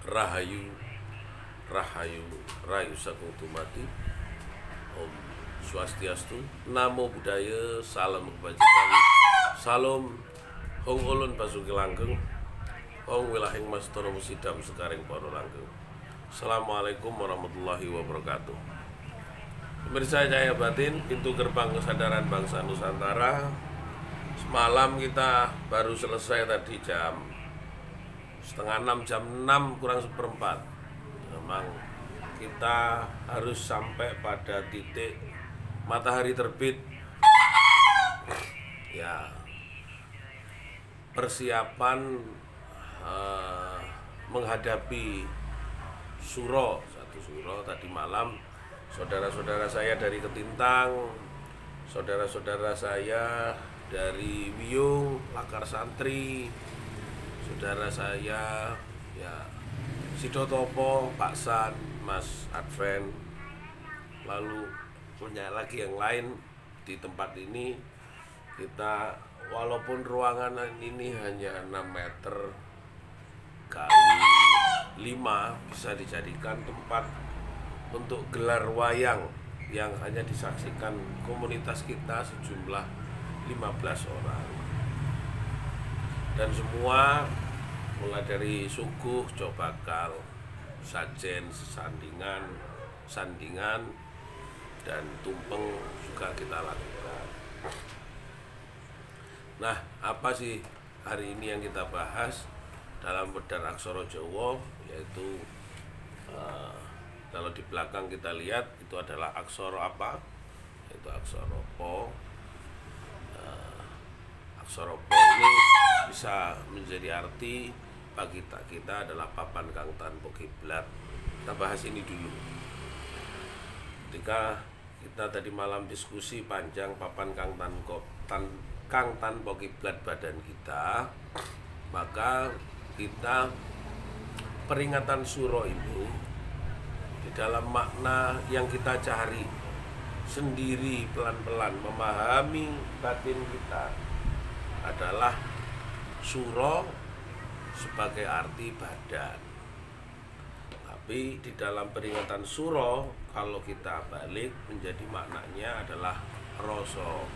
Rahayu, Rahayu, Rahayu Sagung Dumadi. Om Swastiastu, Namo Buddhaya, Salam Kebajikan, Salam Hong Ulun Basuki Langgeng, Hong Wilahing Mas Tono Musidam Sekaring Poro Langgeng. Assalamualaikum warahmatullahi wabarakatuh. Pemirsa Cahaya Batin, pintu gerbang kesadaran bangsa Nusantara. Semalam kita baru selesai tadi jam setengah 6, jam 6 kurang seperempat. Memang kita harus sampai pada titik matahari terbit. Ya, persiapan menghadapi suro, satu suro tadi malam. Saudara-saudara saya dari Ketintang, saudara-saudara saya dari Wiyung, Lakar Santri, saudara saya ya Sidotopo, Pak San, Mas Adven, lalu punya lagi yang lain di tempat ini. Kita walaupun ruangan ini hanya 6 meter kali 5, bisa dijadikan tempat untuk gelar wayang yang hanya disaksikan komunitas kita sejumlah 15 orang. Dan semua mulai dari suguh, cobakal, sajen, sandingan, dan tumpeng juga kita lakukan. Nah, apa sih hari ini yang kita bahas dalam Wedar Aksara Jawa, yaitu kalau di belakang kita lihat itu adalah aksara apa? Itu aksara Po. Aksara Po ini bisa menjadi arti bagi kita adalah papan kang tanpa kiblat. Kita bahas ini dulu. Ketika kita tadi malam diskusi panjang papan kang tanpa kiblat badan kita, maka kita peringatan suro ini di dalam makna yang kita cari sendiri pelan-pelan memahami batin kita adalah suro sebagai arti badan. Tapi di dalam peringatan suro, kalau kita balik menjadi maknanya adalah roso.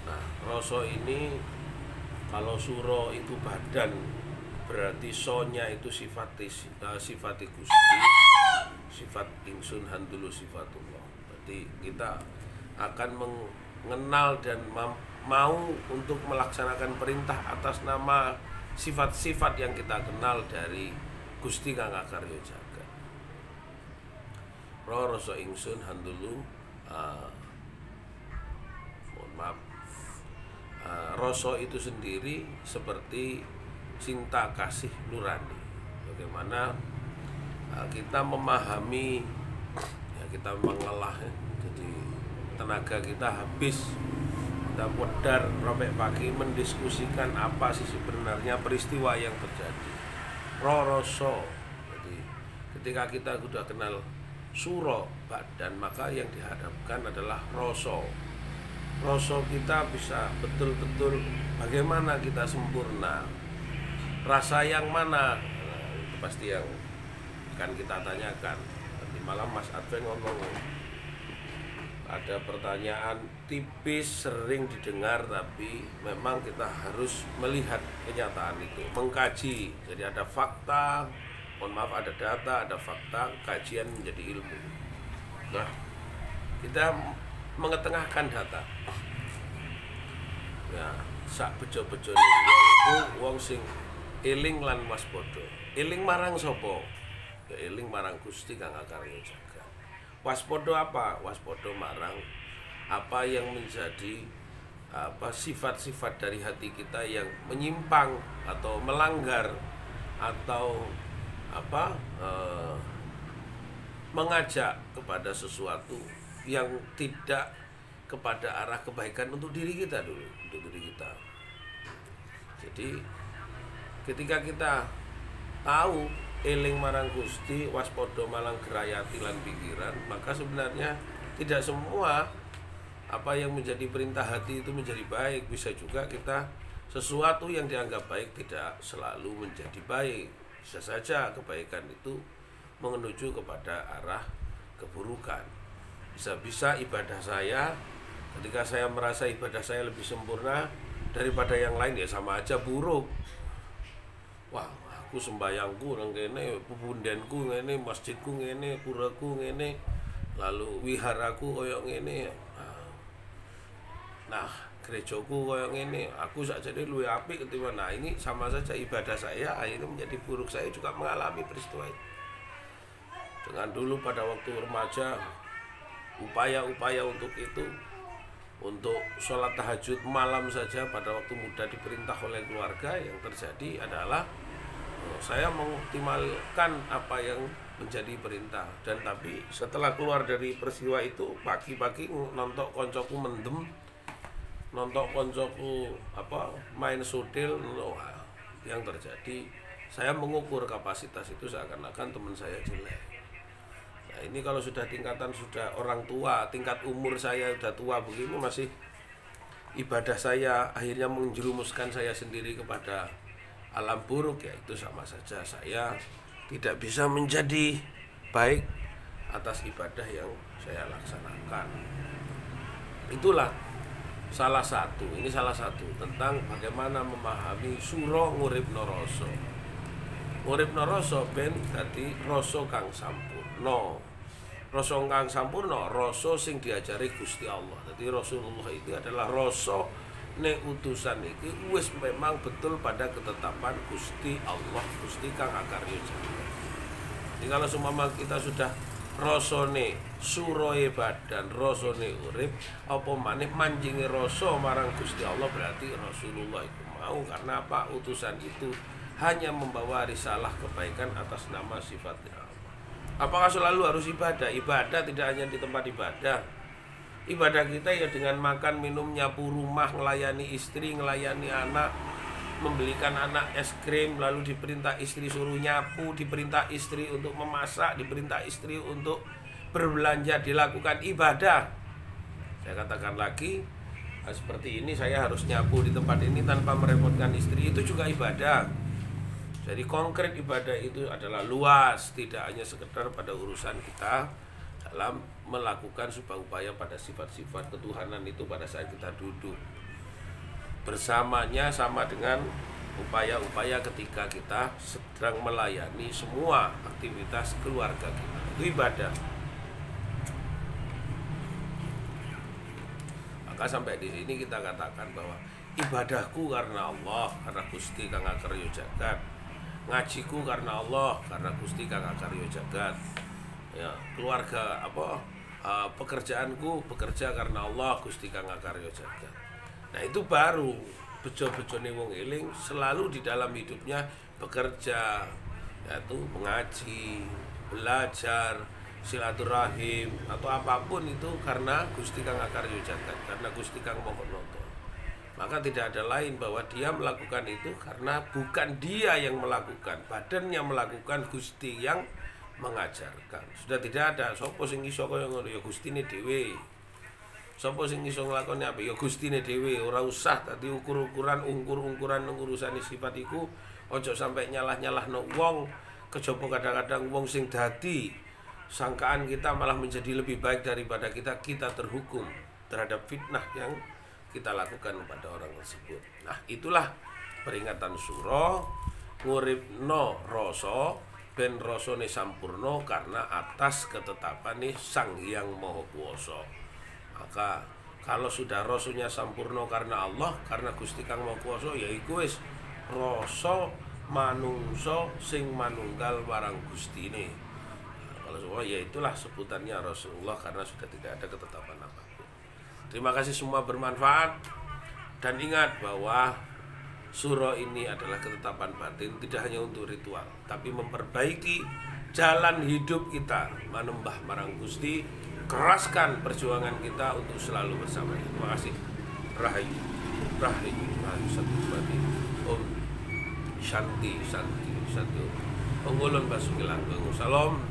Nah, roso ini kalau suro itu badan, berarti sonya itu sifat Gusti, sifat ingsun handulu sifatullah. Berarti kita akan mengenal dan mau untuk melaksanakan perintah atas nama sifat-sifat yang kita kenal dari Gusti Kang Akarya Jagat. Rasa ingsun handulu rasa itu sendiri seperti cinta kasih nurani. Bagaimana kita memahami, ya kita mengelah, jadi tenaga kita habis, kita wedar sampai pagi mendiskusikan apa sih sebenarnya peristiwa yang terjadi. Roroso. Jadi ketika kita sudah kenal suro badan, maka yang dihadapkan adalah roso. Roso kita bisa betul-betul bagaimana kita sempurna. Rasa yang mana? Nah, itu pasti yang akan kita tanyakan. Nanti malam Mas Adven ngomong, ada pertanyaan tipis sering didengar, tapi memang kita harus melihat kenyataan itu, mengkaji. Jadi ada fakta, mohon maaf, ada data, ada fakta, kajian menjadi ilmu. Nah, kita mengetengahkan data. Ya, sak bejo-bejo wong sing eling lan waspada. Eling marang sapa? Ya eling marang Gusti Kang Akarya Jagat. Waspada apa? Waspada marang apa yang menjadi sifat-sifat dari hati kita yang menyimpang atau melanggar atau mengajak kepada sesuatu yang tidak kepada arah kebaikan untuk diri kita dulu, untuk diri kita. Jadi ketika kita tahu eling marang Gusti, waspada malang gerayati lan pikiran, maka sebenarnya tidak semua apa yang menjadi perintah hati itu menjadi baik. Bisa juga kita sesuatu yang dianggap baik tidak selalu menjadi baik. Bisa saja kebaikan itu menuju kepada arah keburukan. Bisa-bisa ibadah saya, ketika saya merasa ibadah saya lebih sempurna daripada yang lain, ya sama aja buruk. Wah, aku sembayangku nang kene, pebundenku ngene, masjidku ngene, puraku ngene, lalu wiharaku koyo ngene. Nah, gerejaku koyo ngene, aku sakjane luwih apik ketimbang. Nah, ini sama saja ibadah saya akhirnya menjadi buruk. Saya juga mengalami peristiwa itu. Dengan dulu pada waktu remaja, upaya-upaya untuk itu, untuk sholat tahajud malam saja pada waktu muda diperintah oleh keluarga, yang terjadi adalah saya mengoptimalkan apa yang menjadi perintah. Dan tapi setelah keluar dari peristiwa itu, pagi-pagi nonton koncoku mendem, nonton koncoku main sudil, yang terjadi saya mengukur kapasitas itu seakan-akan teman saya jelek. Nah, ini kalau sudah tingkatan sudah orang tua, tingkat umur saya sudah tua begini, masih ibadah saya akhirnya menjerumuskan saya sendiri kepada alam buruk, ya itu sama saja saya tidak bisa menjadi baik atas ibadah yang saya laksanakan. Itulah salah satu tentang bagaimana memahami sura nguripno rasa. Nguripno rasa ben dadi rasa kang sampurna. Rasa kang sampurna, rasa sing diajari Gusti Allah. Jadi Rasulullah itu adalah rasa nek utusan iki wis memang betul pada ketetapan Gusti Allah, Gusti kang akarya jagat. Jadi kalau seumpama kita sudah rasane surahe badan, rasane urip, apa maneh manjinge rasa marang Gusti Allah, berarti Rasulullah itu mau. Karena apa? Utusan itu hanya membawa risalah kebaikan atas nama sifatnya Allah. Apakah selalu harus ibadah? Ibadah tidak hanya di tempat ibadah. Ibadah kita ya dengan makan, minum, nyapu rumah, ngelayani istri, ngelayani anak, membelikan anak es krim, lalu diperintah istri suruh nyapu, diperintah istri untuk memasak, diperintah istri untuk berbelanja, dilakukan ibadah. Saya katakan lagi, seperti ini saya harus nyapu di tempat ini tanpa merepotkan istri, itu juga ibadah. Jadi konkret ibadah itu adalah luas, tidak hanya sekedar pada urusan kita dalam melakukan sebuah upaya pada sifat-sifat ketuhanan itu pada saat kita duduk. Bersamanya sama dengan upaya-upaya ketika kita sedang melayani semua aktivitas keluarga kita. Itu ibadah. Maka sampai di sini kita katakan bahwa ibadahku karena Allah, karena Gusti kang akarya jagat. Ngajiku karena Allah, karena Gusti kang akarya jagat. Ya, keluarga pekerjaanku bekerja karena Allah, Gusti kang akarya jagat. Nah, itu baru bejo-bejone wong eling selalu di dalam hidupnya bekerja, yaitu mengaji, belajar, silaturahim atau apapun itu karena Gusti kang akarya jagat, karena Gusti kang Maha Nata. Maka tidak ada lain bahwa dia melakukan itu karena bukan dia yang melakukan, badannya melakukan, Gusti yang mengajarkan. Sudah tidak ada sapa sing iso kaya ngono, ya Gustine dhewe. Sapa sing iso nglakoni apa, ya Gustine dhewe. Ora usah tadi ukur-ukuran urusan sifat iku ojo sampai nyalah-nyalahno wong. Kejaba kadang-kadang wong sing dadi sangkaan kita malah menjadi lebih baik daripada kita terhukum terhadap fitnah yang kita lakukan kepada orang tersebut. Nah, itulah peringatan sura nguripno rasa ben rasane sampurna karena atas ketetapane Sang Hyang Maha Kuwasa. Maka kalau sudah rasanya sampurna karena Allah, karena Gusti kang Maha Kuwasa, ya iku wis rasa manungsa sing manunggal marang Gustine. Nah, kalau semua ya itulah sebutannya Rasulullah karena sudah tidak ada ketetapan apapun. Terima kasih semua bermanfaat, dan ingat bahwa surah ini adalah ketetapan batin, tidak hanya untuk ritual, tapi memperbaiki jalan hidup kita manembah marang Gusti. Keraskan perjuangan kita untuk selalu bersama. Terima kasih. Rahayu, rahayu, rahayu satu bati. Om Shanti, Shanti, Shanti. Penggulun basukilang, salam.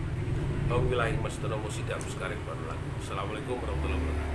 Om wilayah mas tono musidam sekarang. Assalamualaikum warahmatullahi wabarakatuh.